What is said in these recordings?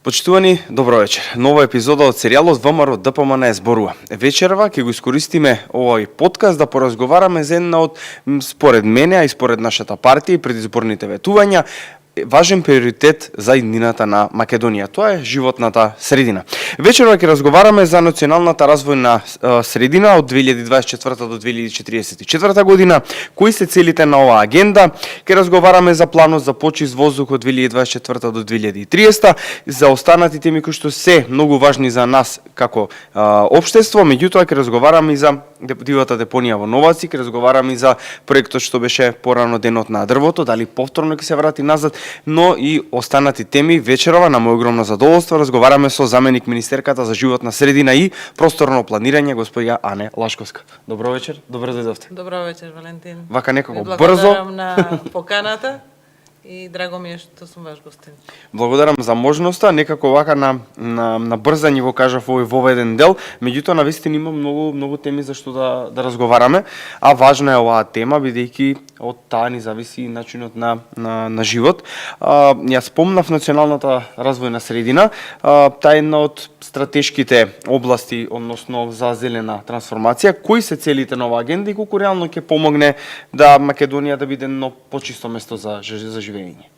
Почитувани, добро вечер. Нова епизода од серијалот ВМРО ДПМН зборува. Вечерва ќе го искористиме овој подкаст да поразговараме за една од, според мене, а и според нашата партија и предизборните ветувања, важен приоритет за иднината на Македонија. Тоа е животната средина. Вечерва ќе разговараме за националната развојна средина од 2024 до 2044 година, кои се целите на оваа агенда. Ќе разговараме за планот за почист воздух од 2024 до 2030, за останати теми кои што се многу важни за нас како општество. Меѓутоа ќе разговараме и за дивата депонија во Новаци, ќе разговараме и за проектот што беше порано денот на дрвото, дали повторно ќе се врати назад, но и останати теми. Вечерова на мој огромно задоволство разговараме со заменик министерката за животна средина и просторно планирање госпоѓа Ане Лашковска. Добро вечер, добро дојдовте. Добро вечер, Валентин. Вака некако брзо. Благодарам на поканата и драго ми е што сум ваш гостин. Благодарам за можноста, некако вака на брзање го кажав овој воведен дел, меѓутоа навистина има многу теми за што да разговараме, а важна е оваа тема бидејќи од таа ни зависи начинот на живот. Ја спомнав националната развојна средина, таа е една од стратешките области, односно за зелена трансформација. Кои се целите на оваа агенда и колку реално ќе помогне да Македонија да биде едно почисто место за живење?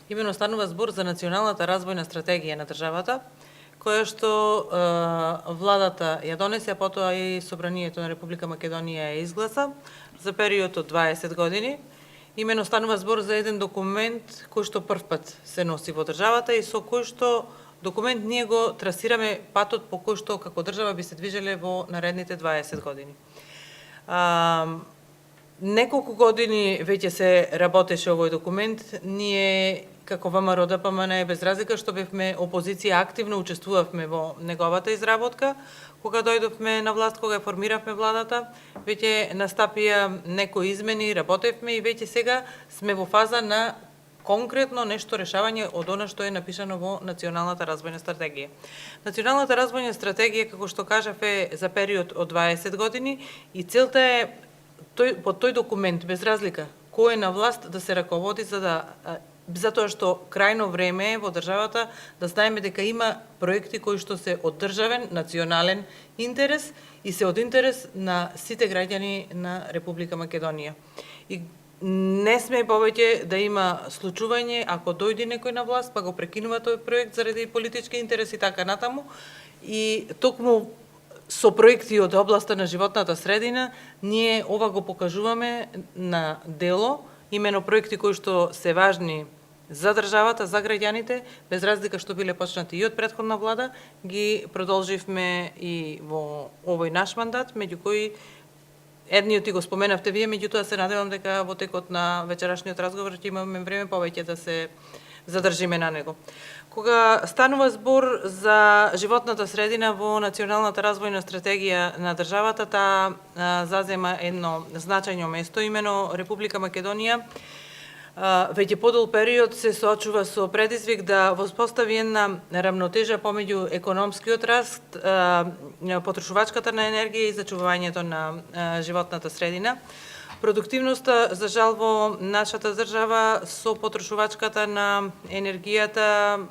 Имено станува збор за националната развојна стратегија на државата, која што владата ја донесе, а потоа и Собранието на Република Македонија ја изгласа за период од 20 години. Имено станува збор за еден документ кој што првпат се носи во државата и со кој што документ ние го трасираме патот по кој што како држава би се движеле во наредните 20 години. Неколку години веќе се работеше овој документ. Ние како ВМРО ДПМН без разлика што бевме опозиција активно учествувавме во неговата изработка. Кога дојдовме на власт, кога формиравме владата, веќе настапија некои измени, работевме и веќе сега сме во фаза на конкретно нешто решавање од она што е напишано во Националната развојна стратегија. Националната развојна стратегија, како што кажав, е за период од 20 години и целта е по тој документ, без разлика кој е на власт, да се раководи затоа што крајно време е во државата да знаеме дека има проекти кои што се од државен, национален интерес и се од интерес на сите граѓани на Република Македонија. И не сме повеќе да има случување ако дојде некој на власт па го прекинува тој проект заради политички интереси и така натаму. И токму со проекти од областа на животната средина, ние ова го покажуваме на дело, имено проекти кои што се важни за државата, за граѓаните, без разлика што биле почнати и од претходна влада, ги продолживме и во овој наш мандат, меѓу кои едниот и го споменавте вие, меѓутоа се надевам дека во текот на вечерашниот разговор ќе имаме време повеќе да се задржиме на него. Кога станува збор за животната средина во Националната развојна стратегија на државата, таа зазема едно значајно место, имено Република Македонија веќе подол период се соочува со предизвик да воспостави една равнотежа помеѓу економскиот раст, потрошувачката на енергија и зачувувањето на животната средина. Продуктивноста, за жал, во нашата држава со потрошувачката на енергијата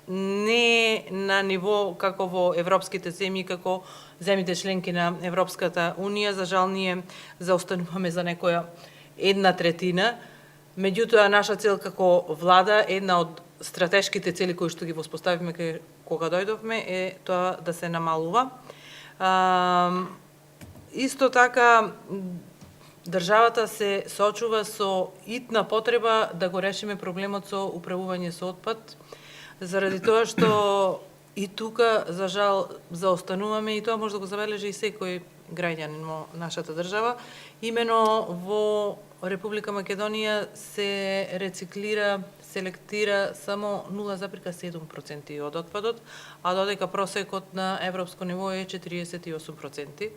не е на ниво како во европските земји, како земјите членки на Европската Унија. За жал, ние заостануваме за некоја 1/3. Меѓутоа, наша цел како влада, една од стратешките цели кои што ги воспоставивме кога дојдовме, е тоа да се намалува. Исто така, државата се соочува со итна потреба да го решиме проблемот со управување со отпад, заради тоа што и тука, за жал, заостануваме и тоа може да го забележи и секој граѓанин во нашата држава. Имено во Република Македонија се рециклира, селектира само 0,7% од отпадот, а додека просекот на европско ниво е 48%.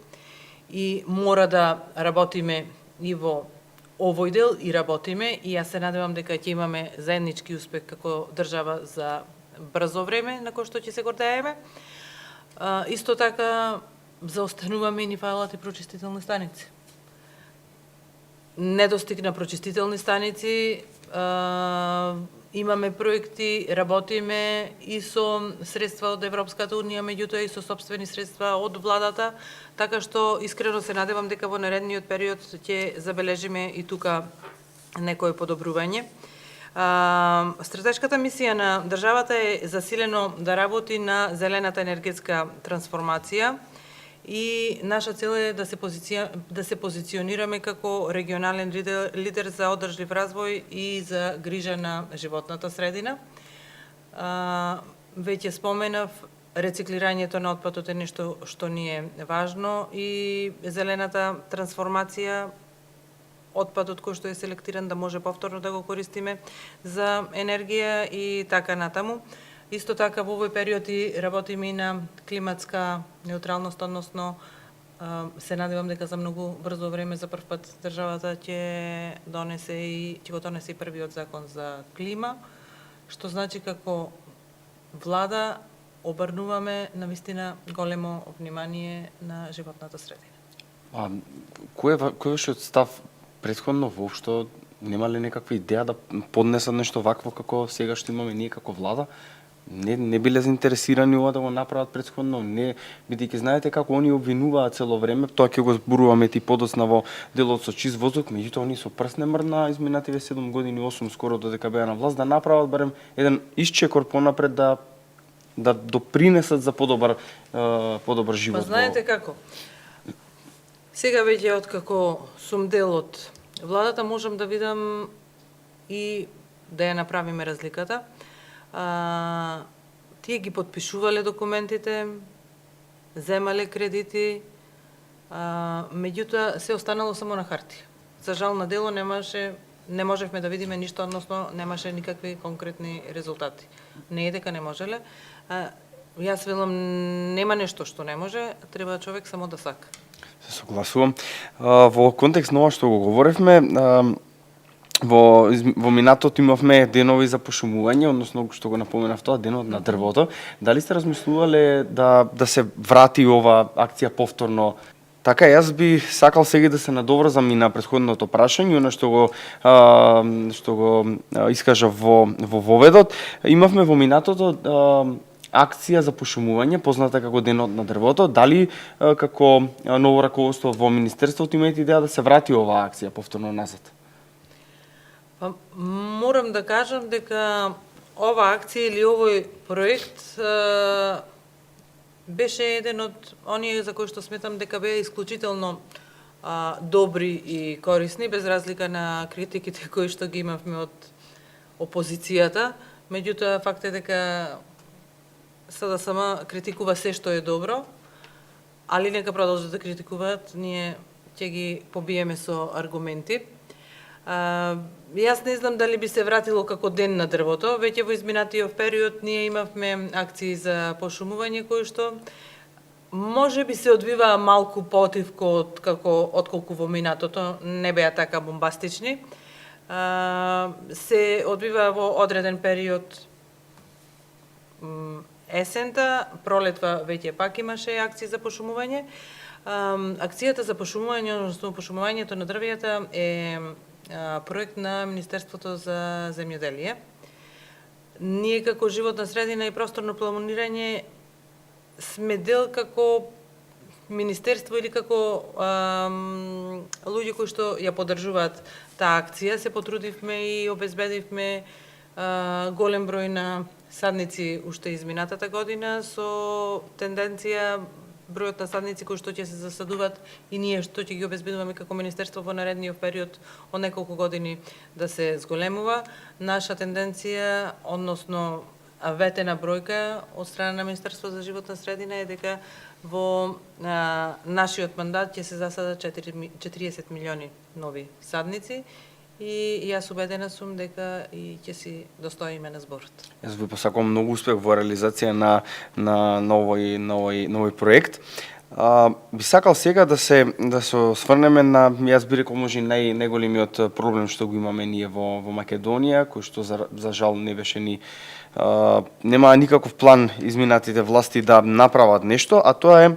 И мора да работиме и во овој дел и работиме и јас се надевам дека ќе имаме заеднички успех како држава за брзо време на кој што ќе се гордееме. Исто така заостануваме и ни фалат и прочистителни станици. Недостиг на прочистителни станици Имаме проекти, работиме и со средства од Европската унија, меѓутоа и со сопствени средства од владата, така што искрено се надевам дека во наредниот период ќе забележиме и тука некое подобрување. Стратешката мисија на државата е засилено да работи на зелената енергетска трансформација и наша цел е да се позиционираме како регионален лидер за одржлив развој и за грижа на животната средина. Веќе споменав, рециклирањето на отпадот е нешто што ни е важно и зелената трансформација, отпадот кој што е селектиран да може повторно да го користиме за енергија и така натаму. Исто така во овој период и работиме и на климатска неутралност, односно се надевам дека за многу брзо време за прв пат државата ќе го донесе и првиот закон за клима, што значи како влада обрнуваме навистина големо внимание на животната средина. Кој беше став претходно воопшто? Нема ли некаква идеја да поднесат нешто вакво како сега што имаме ние како влада? Не биле заинтересирани ова да го направат претходно, не, бидејќи знаете како они обвинуваат цело време, тоа ќе го зборуваме ти подоцна во делот со чист воздух, меѓутоа они со прст не мрдна изминативе 7 години, 8 скоро додека беа на власт, да направат барем еден исчекор понапред да допринесат за подобар живот. Знаете како? Сега веќе откако сум дел од владата можам да видам и да ја направиме разликата. Тие ги подпишувале документите, земале кредити, меѓутоа се останало само на хартија. За жал на дело не можевме да видиме ништо, односно немаше никакви конкретни резултати. Не е дека не можеле. Јас велам, нема нешто што не може, треба човек само да сака. Се согласувам. Во контекст на ова што го говоревме, во минатото имавме денови за пошумување, односно што го напоменав тоа, денот на дрвото. Дали сте размислувале да се врати ова акција повторно? Така, јас би сакал сега да се надоврзам и на претходното прашање, она што го искажа во воведот. Имавме во минатото акција за пошумување, позната како денот на дрвото. Дали како ново раководство во министерството имаат идеја да се врати оваа акција повторно назад? Морам да кажам дека ова акција или овој проект беше еден од оние за кои што сметам дека беа исклучително добри и корисни, без разлика на критиките кои што ги имавме од опозицијата. Меѓутоа, факт е дека СДСМ критикува се што е добро, али нека продолжат да критикуваат, ние ќе ги побиеме со аргументи. Јас не знам дали би се вратило како ден на дрвото, веќе во изминатиот период ние имавме акции за пошумување кои што може би се одвива малку поотивко отколку во минатото, не беа така бомбастични. Се одвива во одреден период есента, пролетва веќе пак имаше акции за пошумување. Акцијата за пошумување, односно пошумувањето на дрвјата е проект на Министерството за земјоделие. Ние како животна средина и просторно планирање сме дел како министерство или како луѓе кои што ја поддржуваат таа акција. Се потрудивме и обезбедивме голем број на садници уште изминатата година со тенденција бројот на садници кои што ќе се засадуваат и ние што ќе ги обезбедуваме како министерство во наредниот период од неколку години да се зголемува. Наша тенденција, односно ветена бројка од страна на Министерство за животна средина е дека во нашиот мандат ќе се засадат 40 милиони нови садници и јас убедена сум дека и ќе си достоиме на зборот. Јас ви посакувам многу успех во реализација на новој проект. Би сакал сега да се осврнеме на, јас би рекол, може најголемиот проблем што го имаме ние во Македонија, кој што за жал не беше нема никаков план изминатите власти да направат нешто, а тоа е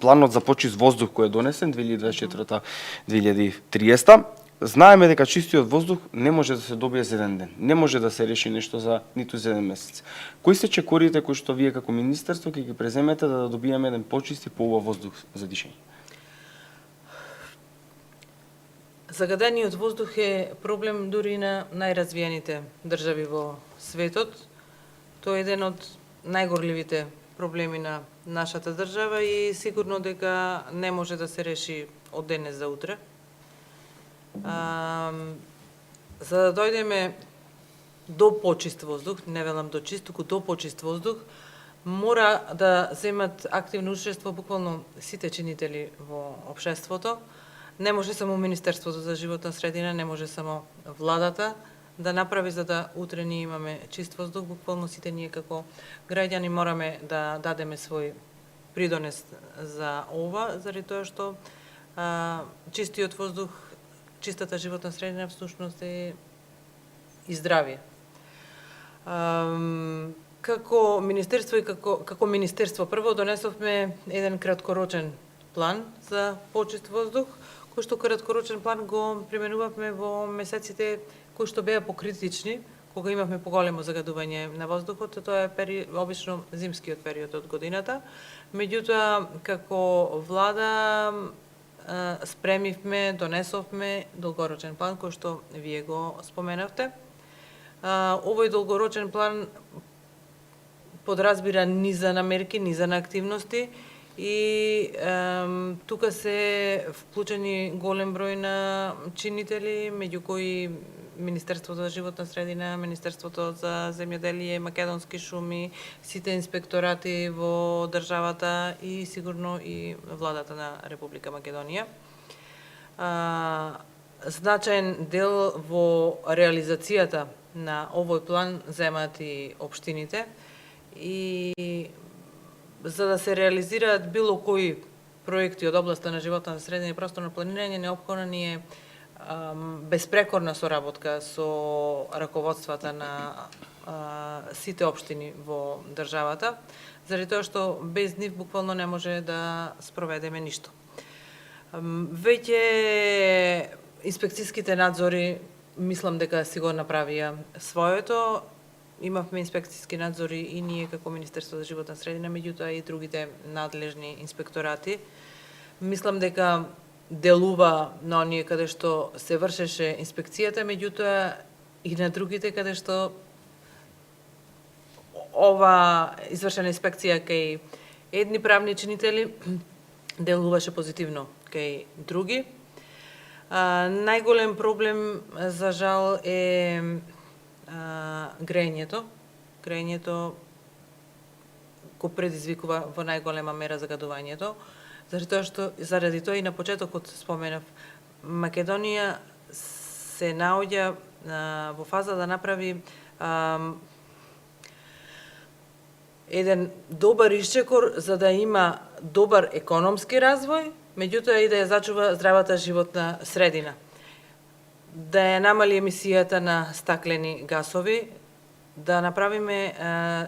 планот за почист воздух кој е донесен 2024-2030. знаеме дека чистиот воздух не може да се добие за еден ден. Не може да се реши нешто за ниту за еден месец. Кои се чекорите кои што вие како министерство ќе ги преземете да добиеме еден почист и поубав воздух за дишење? Загадениот воздух е проблем дури на најразвиените држави во светот. Тоа е еден од најгорливите проблеми на нашата држава и сигурно дека не може да се реши од денес за утре. За да дојдеме до почист воздух, не велам до чист, туку до почист воздух, мора да земат активно учество буквално сите чинители во општеството. Не може само Министерството за животна средина, не може само владата да направи за да утре ние имаме чист воздух. Буквално сите ние како граѓани мораме да дадеме свој придонес за ова, заради тоа што чистиот воздух, чистата животна средина всушност е и здравје. Како министерство и како министерство прво донесовме еден краткорочен план за почист воздух, кој што краткорочен план го применувавме во месеците кои што беа покритични, кога имавме поголемо загадување на воздухот. Тоа е обично зимскиот период од годината. Меѓутоа, како влада спремивме, донесовме долгорочен план кој што вие го споменавте. Овој долгорочен план подразбира низа на мерки, низа на активности и тука се вклучени голем број на чинители, меѓу кои Министерството за животна средина, Министерството за земјоделие, Македонски шуми, сите инспекторати во државата и сигурно и владата на Република Македонија. Значаен дел во реализацијата на овој план земаат и општините и за да се реализираат било кои проекти од областа на животна средина и просторно планирање, неопходна ни е безпрекорна соработка со раководствата на сите општини во државата, заради тоа што без нив буквално не може да спроведеме ништо. Веќе инспекцијските надзори мислам дека си го направија своето. Имавме инспекцијски надзори и ние како Министерство за животна средина, меѓутоа и другите надлежни инспекторати. Мислам дека делува на оние каде што се вршеше инспекцијата, меѓутоа и на другите каде што ова извршена инспекција кај едни правни чинители делуваше позитивно кај други. Најголем проблем, за жал, е грејењето. Грејењето го предизвикува во најголема мера загадувањето. Заради тоа и на почетокот споменав, Македонија се наоѓа во фаза да направи еден добар исчекор за да има добар економски развој, меѓутоа и да ја зачува здравата животна средина. Да ја намали емисијата на стаклени гасови, да направиме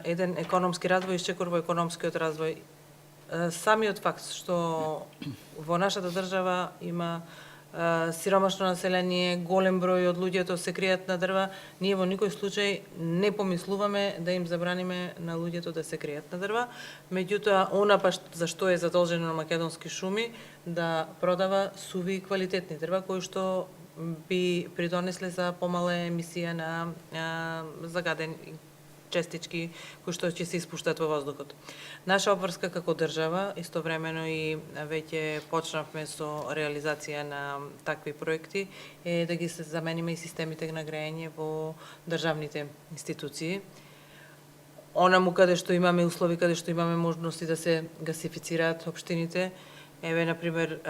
еден економски развој, исчекор во економскиот развој. Самиот факт што во нашата држава има сиромашно население, голем број од луѓето се кријат на дрва, ние во никој случај не помислуваме да им забраниме на луѓето да се кријат на дрва, меѓутоа она па за што е задолжено на Македонски шуми да продава суви и квалитетни дрва кои што би придонесле за помала емисија на загадени честички кои што ќе се испуштат во воздухот. Наша обврска како држава, истовремено и веќе почнавме со реализација на такви проекти, е да ги се замениме и системите на грејење во државните институции. Онаму каде што имаме услови, каде што имаме можности да се гасифицираат општините, еве, например,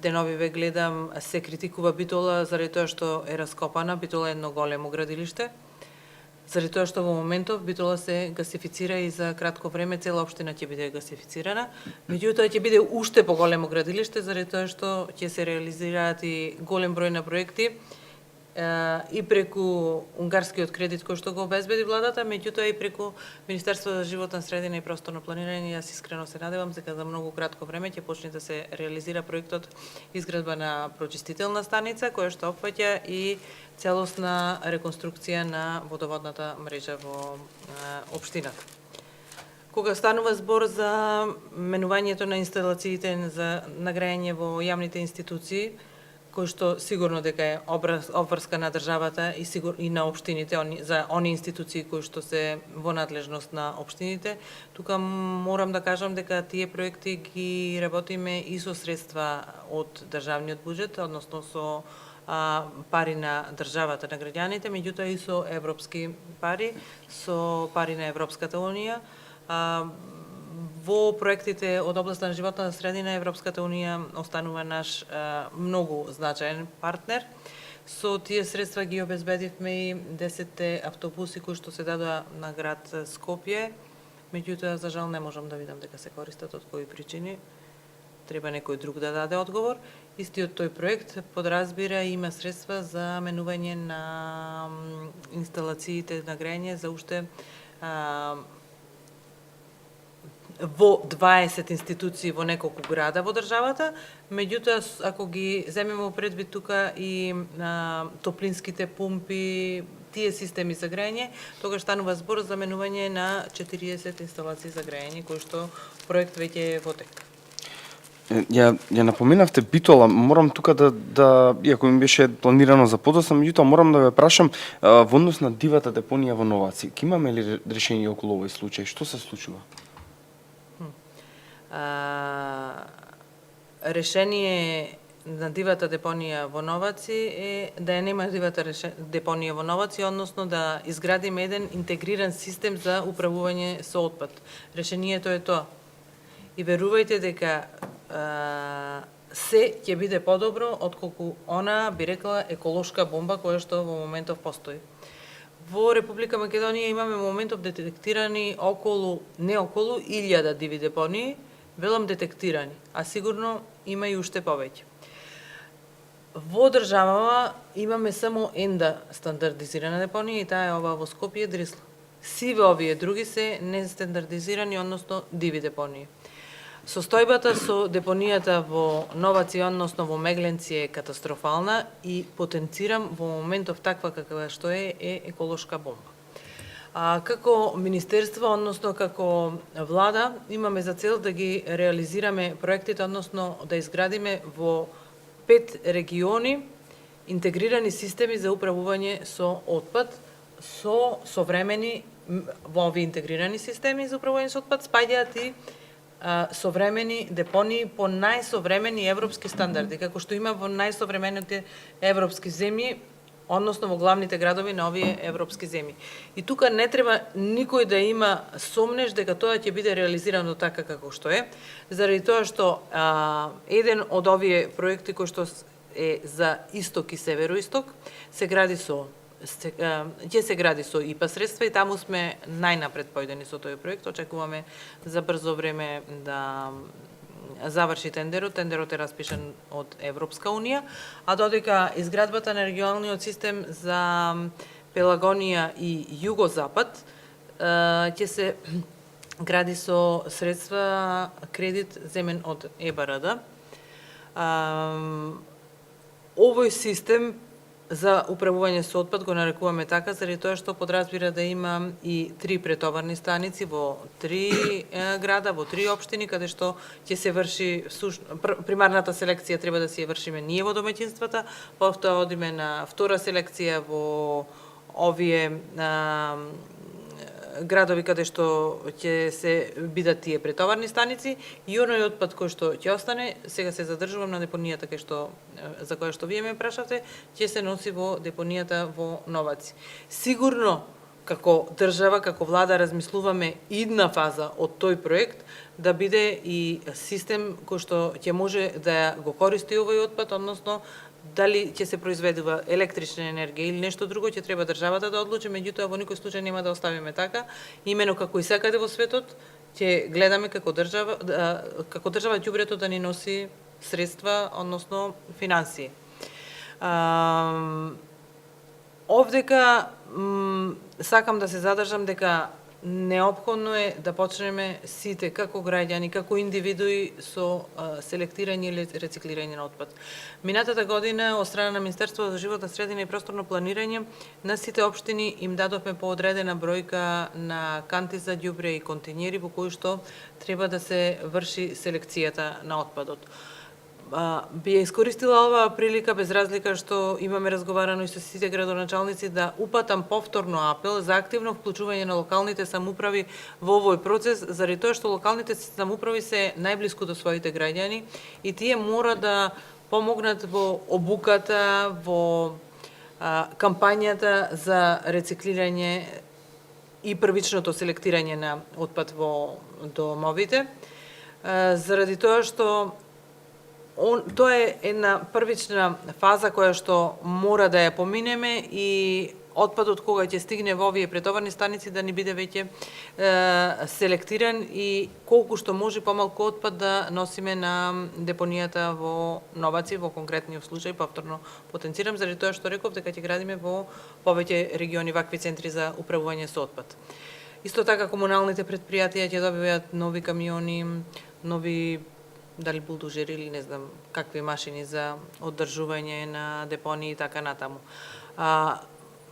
деновиве гледам, се критикува Битола заради тоа што е раскопана. Битола е едно големо градилиште. Заради тоа што во моментов Битола се гасифицира и за кратко време цела општина ќе биде гасифицирана, меѓутоа ќе биде уште поголемо градилиште заради тоа што ќе се реализираат и голем број на проекти и преку унгарскиот кредит кој што го обезбеди владата, меѓутоа и преку Министерството за животна средина и просторно планирање. Јас искрено се надевам дека за многу кратко време ќе почне да се реализира проектот изградба на прочистителна станица која што опфаќа и целосна реконструкција на водоводната мрежа во општината. Кога станува збор за менувањето на инсталациите за награјање во јавните институции, кој што сигурно дека е обврска на државата и на општините, за они институции кои што се во надлежност на општините, тука морам да кажам дека тие проекти ги работиме и со средства од државниот буџет, односно со пари на државата, на граѓаните, меѓутоа и со европски пари, со пари на Европската унија. Во проектите од областа на животната средина, Европската унија останува наш многу значаен партнер. Со тие средства ги обезбедивме и 10 автобуси кои што се дадоа на град Скопје, меѓутоа за жал не можам да видам дека се користат, од кои причини. Треба некој друг да даде одговор. Истиот тој проект подразбира и има средства за менување на инсталациите на грејање за уште во 20 институции во неколку града во државата, меѓутоа ако ги земеме предвид тука и топлинските пумпи, тие системи за грејање, тогаш станува збор за менување на 40 инсталации за грејање, кој што проект веќе е во тек. Ја напоменавте Битола, морам тука да иако ми беше планирано за подоцна, меѓутоа морам да ве прашам во однос на дивата депонија во Новаци. Ки имаме ли решение околу овој случај? Што се случува? Решение на дивата депонија во Новаци е да ја нема дивата депонија во Новаци, односно да изградиме еден интегриран систем за управување со отпад. Решението е тоа. И верувајте дека се ќе биде подобро отколку она, би рекла, еколошка бомба која што во моментов постои. Во Република Македонија имаме моментов детектирани не околу 1000 диви депонии, велам детектирани, а сигурно има и уште повеќе. Во државава имаме само една стандардизирана депонија и таа е ова во Скопје Дрисла. Сиве овие други се нестандардизирани, односно диви депонии. Состојбата со депонијата во Новаци, односно во Мегленци е катастрофална и потенцирам во моментов таква каква што е еколошка бомба. Како Министерство, односно како Влада, имаме за цел да ги реализираме проектите, односно да изградиме во 5 региони интегрирани системи за управување со отпад, со современи во овие интегрирани системи за управување со отпад спаѓаат и современи депонии по најсовремени европски стандарди, како што има во најсовремените европски земји, односно во главните градови на овие европски земји. И тука не треба никој да има сомнеш дека тоа ќе биде реализирано така како што е, заради тоа што еден од овие проекти кој што е за исток и североисток се гради ќе се гради со ИПА средства и таму сме најнапред појдени со тој проект. Очекуваме за брзо време да заврши тендерот. Тендерот е распишан од Европска унија, а додека изградбата на регионалниот систем за Пелагонија и Југозапад ќе се гради со средства кредит земен од ЕБРД. Овој систем за управување со отпад го нарекуваме така, заради тоа што подразбира да има и 3 претоварни станици во 3 града, во 3 општини, каде што ќе се врши примарната селекција треба да си ја вршиме ние во домаќинствата, потоа одиме на втора селекција во овие градови каде што ќе се бидат тие претоварни станици и оној отпад кој што ќе остане, сега се задржувам на депонијата за која што вие ме прашавте, ќе се носи во депонијата во Новаци. Сигурно како држава, како влада размислуваме идна фаза од тој проект да биде и систем кој што ќе може да го користи овој отпад, односно дали ќе се произведува електрична енергија или нешто друго, ќе треба државата да одлучи, меѓутоа во никој случај нема да оставиме така. Имено како и секаде во светот, ќе гледаме како држава ѓубрето да ни носи средства, односно финансии. Овдека сакам да се задржам дека неопходно е да почнеме сите како граѓани, како индивидуи со селектирање или рециклирање на отпад. Минатата година од страна на Министерството за животна средина и просторно планирање на сите општини им дадовме поодредена бројка на канти за ѓубре и континери во кои што треба да се врши селекцијата на отпадот. Би искористила оваа прилика без разлика што имаме разговарано и со сите градоначалници да упатам повторно апел за активно вклучување на локалните самоуправи во овој процес, заради тоа што локалните самоуправи се најблиску до своите граѓани и тие мора да помогнат во обуката, во кампањата за рециклирање и првичното селектирање на отпад во домовите, заради тоа што тоа е една првична фаза која што мора да ја поминеме и отпадот кога ќе стигне во овие претоварни станици да ни биде веќе селектиран и колку што може помалку отпад да носиме на депонијата во Новаци, во конкретниот случај, повторно потенцирам, заради тоа што реков дека ќе градиме во повеќе региони вакви центри за управување со отпад. Исто така комуналните претпријатија ќе добиваат нови камиони, нови дали булдозери или не знам какви машини за оддржување на депонии и така натаму.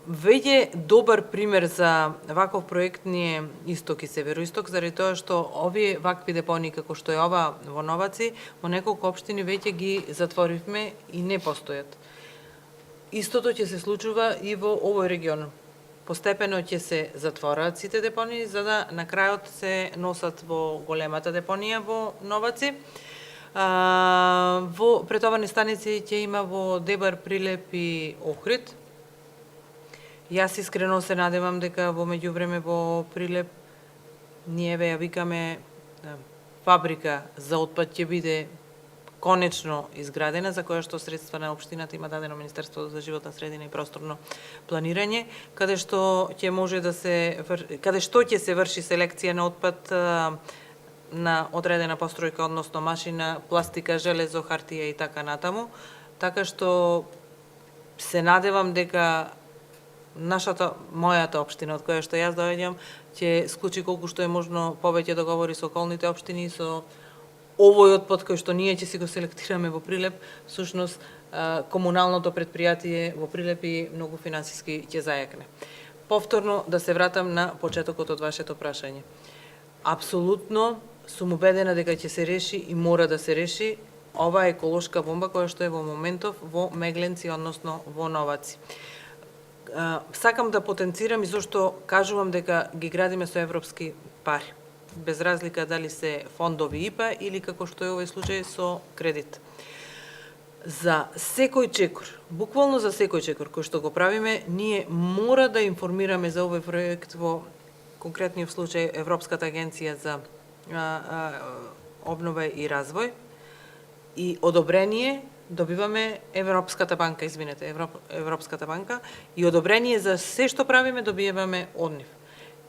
Веќе добар пример за ваков проект ни е Исток и Североисток, заради тоа што овие вакви депонии како што е ова во Новаци, во неколку општини веќе ги затворивме и не постојат. Истото ќе се случува и во овој регион. Постепено ќе се затвораат сите депонии, за да на крајот се носат во големата депонија во Новаци. Во претоварни станици ќе има во Дебар, Прилеп и Охрид. Јас искрено се надевам дека во меѓувреме во Прилеп ние ја викаме фабрика за отпад ќе биде конечно изградена, за која што средства на општината има дадено Министерството за животна средина и просторно планирање, каде што ќе се врши селекција на отпад на одредена постројка, односно машина, пластика, железо, хартија и така натаму. Така што се надевам дека мојата општина, од која што јас доаѓам, ќе склучи колку што е можно повеќе договори со околните општини, со овој отпад кој што ние ќе си го селектираме во Прилеп, всушност комуналното претпријатие во Прилеп и многу финансиски ќе зајакне. Повторно да се вратам на почетокот од вашето прашање. Апсолутно сум убедена дека ќе се реши и мора да се реши ова еколошка бомба која што е во моментов во Мегленци, односно во Новаци. Сакам да потенцирам и зашто кажувам дека ги градиме со европски пари, без разлика дали се фондови ИПА или како што е овој случај со кредит. За секој чекор, буквално за секој чекор кој што го правиме, ние мора да информираме за овој проект во конкретниот случај Европската агенција за обнова и развој и одобрение добиваме Европската банка и одобрение за се што правиме добиваме од нив.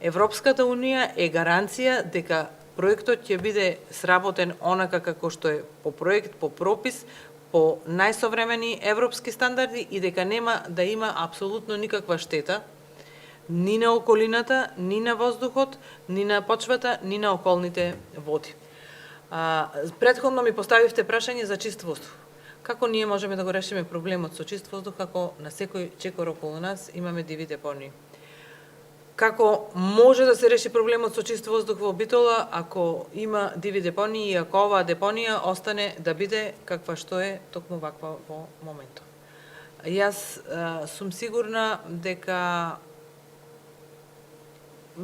Европската унија е гаранција дека проектот ќе биде сработен онака како што е по проект, по пропис, по најсовремени европски стандарди и дека нема да има апсолутно никаква штета ни на околината, ни на воздухот, ни на почвата, ни на околните води. Претходно ми поставивте прашање за чист воздух. Како ние можеме да го решиме проблемот со чист воздух ако на секој чекор околу нас имаме диви депонии? Како може да се реши проблемот со чист воздух во Битола ако има диви депонии и ако оваа депонија остане да биде каква што е токму ваква во моментов? Јас сум сигурна дека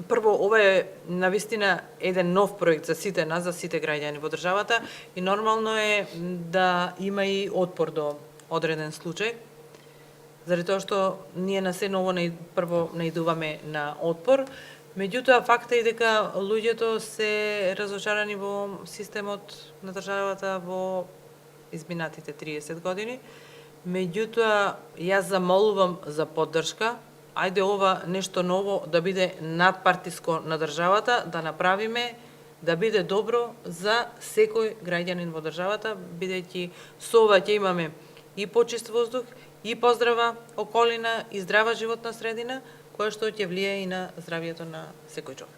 прво, ова е навистина еден нов проект за сите нас, за сите граѓани во државата и нормално е да има и отпор до одреден случај, заради тоа што ние на се ново прво наидуваме на отпор, меѓутоа факт е и дека луѓето се разочарани во системот на државата во изминатите 30 години, меѓутоа јас замолувам за поддршка. Ајде ова нешто ново да биде надпартиско на државата, да направиме, да биде добро за секој граѓанин во државата, бидејќи со ова ќе имаме и почист воздух, и поздрава околина и здрава животна средина, која што ќе влие и на здравието на секој човек.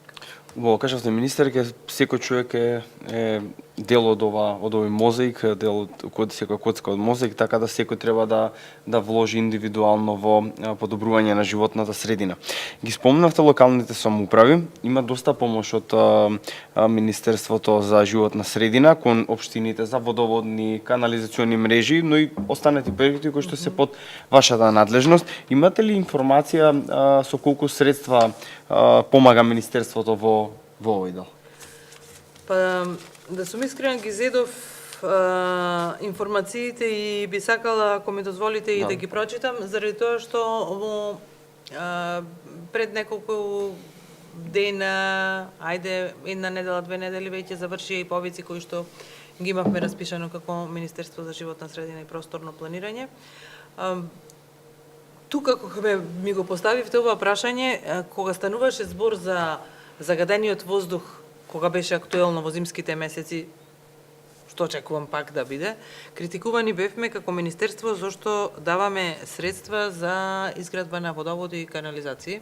Во кажавте министерке, секој човек е дел од овој мозаик, дел од секоја коцка од мозаик, така да секој треба да вложи индивидуално во подобрување на животната средина. Ги спомнавте локалните самоуправи, има доста помош од Министерството за животна средина кон општините за водоводни, канализациони мрежи, но и останати проекти кои што се под вашата надлежност. Имате ли информација со колку средства помага Министерството во овој дел? Па, да сум искрен, ги зедов информациите и би сакала, ако ми дозволите, и да ги прочитам, заради тоа што пред неколку дена, ајде една недела, 2 недели веќе завршија и повици кои што ги имавме распишано како Министерство за животна средина и просторно планирање. Тука кога ми го поставивте ова прашање, кога стануваше збор за загадениот воздух, кога беше актуелно во зимските месеци, што очекувам пак да биде, критикувани бевме како Министерство зашто даваме средства за изградба на водоводи и канализации.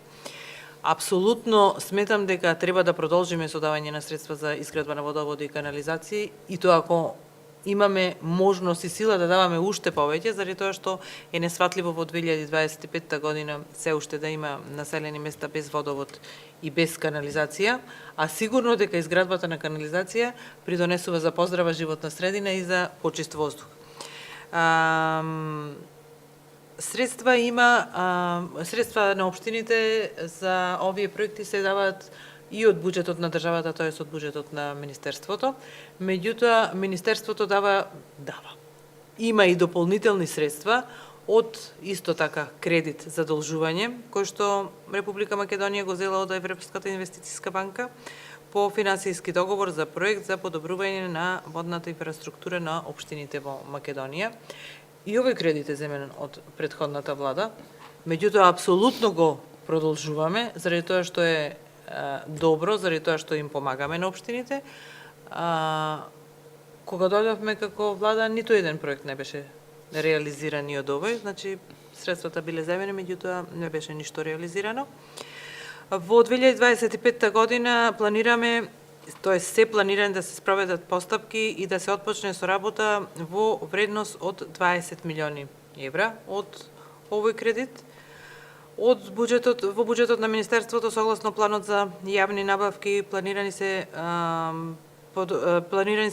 Апсолутно сметам дека треба да продолжиме со давање на средства за изградба на водоводи и канализации, и тоа ако имаме можност и сила да даваме уште повеќе, заради тоа што е несватливо во 2025 година се уште да има населени места без водовод и без канализација, а сигурно дека изградбата на канализација придонесува за поздрава животна средина и за почист воздух. Средства на општините за овие проекти се даваат и од буџетот на државата, тоест од буџетот на Министерството. Меѓутоа, Министерството има и дополнителни средства од исто така кредит за должување, кој што Република Македонија го зела од Европската инвестициска банка по финансиски договор за проект за подобрување на водната инфраструктура на општините во Македонија. И овој кредит е земен од претходната влада, меѓутоа апсолутно го продолжуваме, заради тоа што е добро, заради тоа што им помагаме на општините. Кога дојдовме како влада, ниту еден проект не беше реализиран и од овој, значи средствата биле земени, меѓутоа не беше ништо реализирано. Во 2025 година планираме, тоест се планираме да се спроведат постапки и да се отпочне со работа во вредност од 20 милиони евра од овој кредит. Во буџетот на Министерството, согласно планот за јавни набавки, планирани се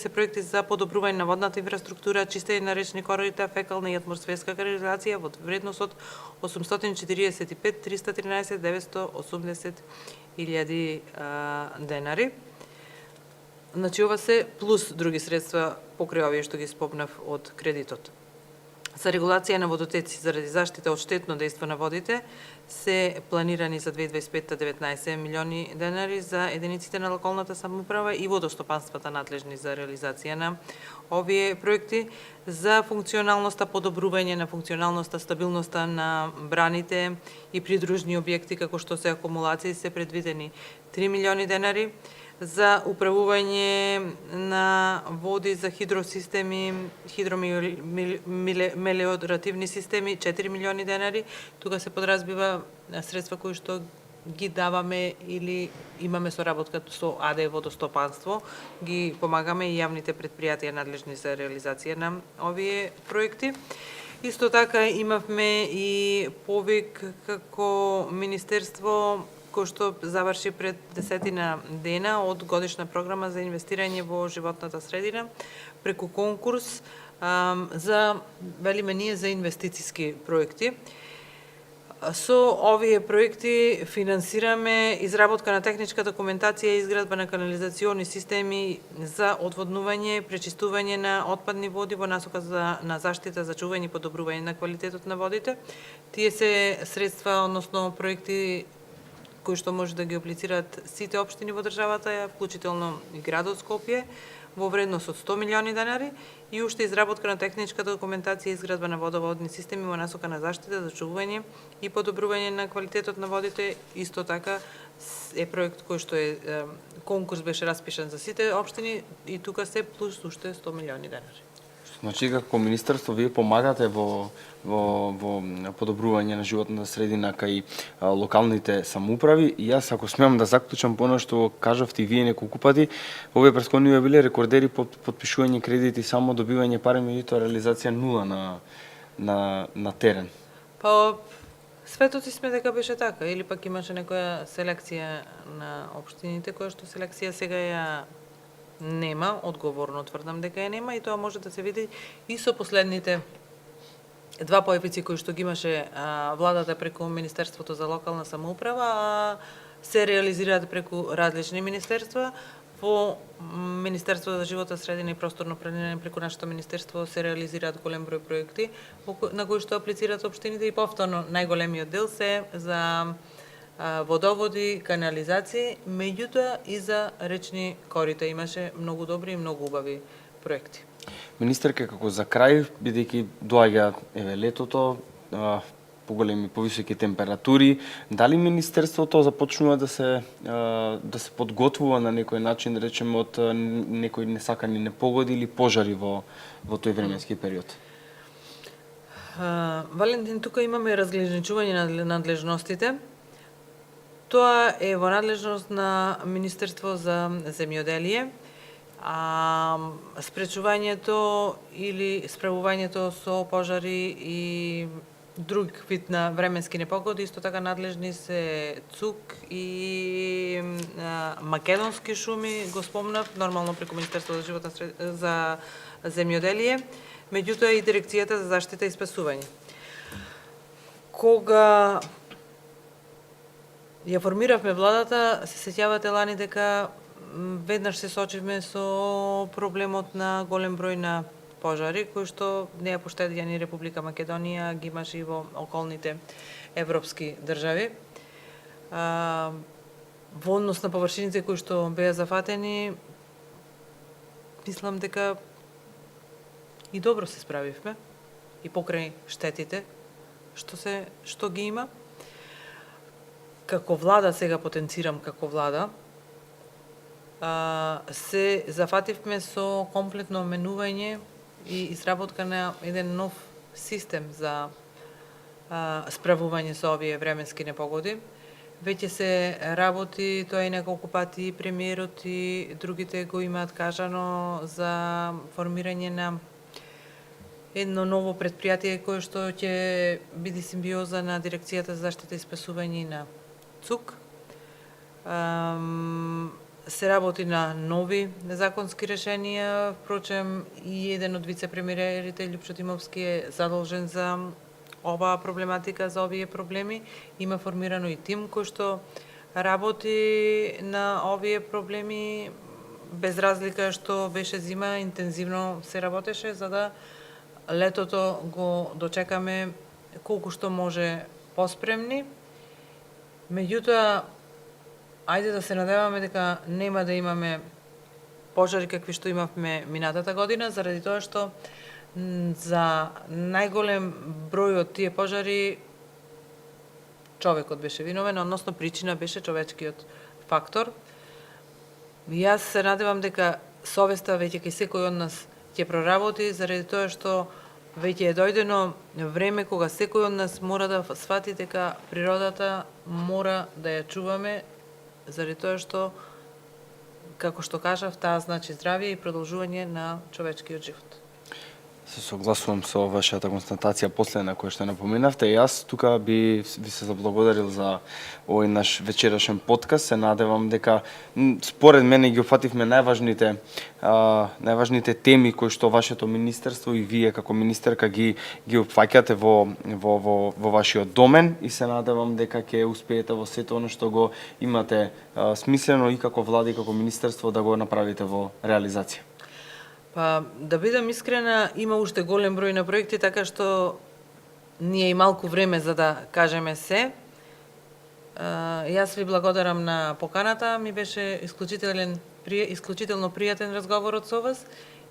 проекти за подобрување на водната инфраструктура, чистење на речни корита, фекална и атмосферска канализација во вредност од 845.313.980.000 денари. Значи, ова се плюс други средства покрај овие што ги спомнав од кредитот. За регулација на водотеци заради заштита од штетно дејство на водите се планирани за 2025 19 милиони денари за единиците на локалната самоуправа и водостопанствата надлежни за реализација на овие проекти. За функционалноста, подобрување на функционалноста, стабилноста на браните и придружни објекти како што се акумулации се предвидени 3 милиони денари. За управување на води за хидросистеми, хидромелиоративни системи 4 милиони денари. Тука се подразбива средства кои што ги даваме или имаме соработка со АД водостопанство, ги помагаме и јавните предпријатија надлежни за реализација на овие проекти. Исто така имавме и повик како Министерство кој што заврши пред 10 дена од годишна програма за инвестирање во животната средина преку конкурс за, велиме ние, за инвестициски проекти. Со овие проекти финансираме изработка на техничка документација и изградба на канализациони системи за одводнување, пречистување на отпадни води во насока на заштита, зачување и подобрување на квалитетот на водите. Тие се средства, односно проекти кои што може да ги аплицираат сите општини во државата, вклучително и градот Скопје, во вредност од 100 милиони денари, и уште изработка на техничка документација и изградба на водоводни системи во насока на заштита, зачувување и подобрување на квалитетот на водите. Исто така е проект кој што е конкурс беше распишан за сите општини и тука се плюс уште 100 милиони денари. Значи, како министерство, вие помагате во подобрување на животната средина кај локалните самоуправи и јас, ако смеам да заклучам по она што кажавте и вие неколку пати, овие претходни биле рекордери по подпишување кредити, само добивање пари, меѓутоа реализација нула на терен. Па, светот сме дека беше така, или пак имаше некоја селекција на општините, која што селекција сега ја нема, одговорно тврдам дека ја нема и тоа може да се види и со последните два поефици кои што ги имаше владата преку Министерството за локална самоуправа, а се реализираат преку различни министерства. Во Министерството за животна средина и просторно планирање преку нашето министерство се реализираат голем број проекти на кои што аплицираат општините и повторно најголемиот дел се за водоводи, канализации, меѓутоа и за речни корита имаше многу добри и многу убави проекти. Министерка, како за крај, бидејќи доаѓа летото, поголеми повисоки температури, дали министерството започнува да се подготвува на некој начин, речеме, од некои несакани непогоди или пожари во тој временски период? Валентин, тука имаме разграничување на надлежностите. Тоа е во надлежност на Министерство за земјоделие, а спречувањето или справувањето со пожари и друг вид на временски непогоди, исто така надлежни се ЦУК и македонски шуми, го спомнав, нормално преку Министерство за земјоделие, меѓутоа и Дирекцијата за заштита и спасување. Кога ја формиравме владата, се сеќавате лани дека веднаш се соочивме со проблемот на голем број на пожари, кои што не ја поштедија ни Република Македонија, ги имаше и во околните европски држави. Во однос на површините кои што беа зафатени, мислам дека и добро се справивме, и покрај штетите што ги има. Како влада, сега потенцирам како влада, се зафативме со комплетно менување и изработка на еден нов систем за справување со овие временски непогоди. Веќе се работи, тоа и неколку пати премиерот и другите го имаат кажано за формирање на едно ново предпријатие кое што ќе биде симбиоза на Дирекцијата за заштита и спасување и на ЦУК. Се работи на нови законски решенија, впрочем и еден од вице-премиерите Лјупчо Тимовски е задолжен за оваа проблематика, за овие проблеми. Има формирано и тим кој што работи на овие проблеми, без разлика што беше зима, интензивно се работеше за да летото го дочекаме колку што може поспремни. Меѓутоа, ајде да се надеваме дека нема да имаме пожари какви што имавме минатата година, заради тоа што за најголем број од тие пожари човекот беше виновен, односно причина беше човечкиот фактор. Јас се надевам дека совеста веќе кај секој од нас ќе проработи, заради тоа што веќе е дојдено време кога секој од нас мора да свати дека природата мора да ја чуваме, заради тоа што, како што кажав, таа значи здравје и продолжување на човечкиот живот. Се согласувам со вашата констатација последна која што напоменавте. Јас тука би се заблагодарил за овој наш вечерашен подкаст. Се надевам дека според мене ги опфативме најважните теми кои што вашето министерство и вие како министерка ги опфаќате во вашиот домен и се надевам дека ќе успеете во сето оно што го имате смислено и како влада и како министерство да го направите во реализација. Па, да бидам искрена, има уште голем број на проекти, така што ние и малку време за да кажеме се. Јас ви благодарам на поканата, ми беше исклучително пријатен разговорот со вас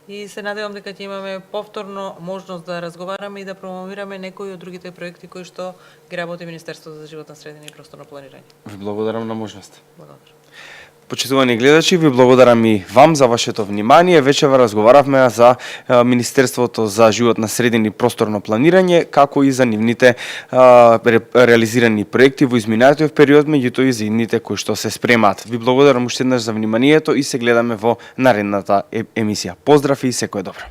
и се надевам дека ќе имаме повторно можност да разговараме и да промовираме некои од другите проекти кои што ги работи Министерството за животна средина и просторно планирање. Ви благодарам на можност. Благодарам. Почитувани гледачи, ви благодарам и вам за вашето внимание. Вечера разговаравме за Министерството за животна средина и просторно планирање, како и за нивните реализирани проекти во изминатиот период, меѓутоа и за идните кои што се спремаат. Ви благодарам уште еднаш за вниманието и се гледаме во наредната емисија. Поздрав и секое добро.